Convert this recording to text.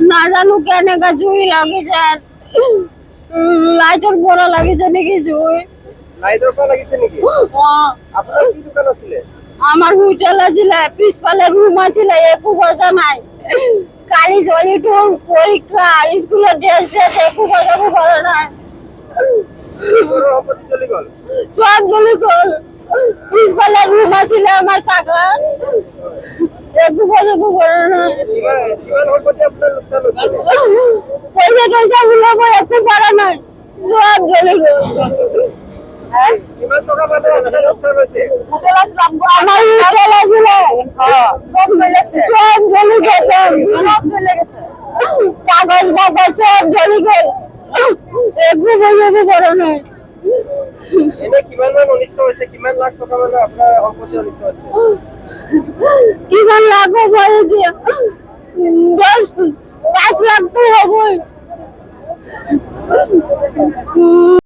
না জানো কেনেকা জুই লাগিছে লাইটৰ পৰা লাগিছে নেকি জুই লাইটৰ পৰা লাগিছে নেকি? আপোনাৰ কি দোকান আছিলে? আমাৰ হোটেল আছিলে পিছফালে ৰুম আছিলে একো বজা নাই কালি ছোৱালীটোৰ পৰীক্ষা স্কুলৰ ড্ৰেছ একো বজাব পৰা নাই সব জ্বলি গল পিছফালে ৰুম আছিলে আমাৰ টাকা একো বজাব পৰা নাই পয়সা টয়সা উলাব একো পৰা নাই সব জ্বলি গল কাগজ বাগজ সব জ্বলি গেল একো বজাব পৰা নাই এনে কিমান মান অনিষ্ট হৈছে? কিমান লাখ টকা মানে আপোনাৰ সম্পত্তি অনিষ্ট হৈছে? কিমান লাখ হ'ব এতিয়া 10-5 লাখ তো হ'বই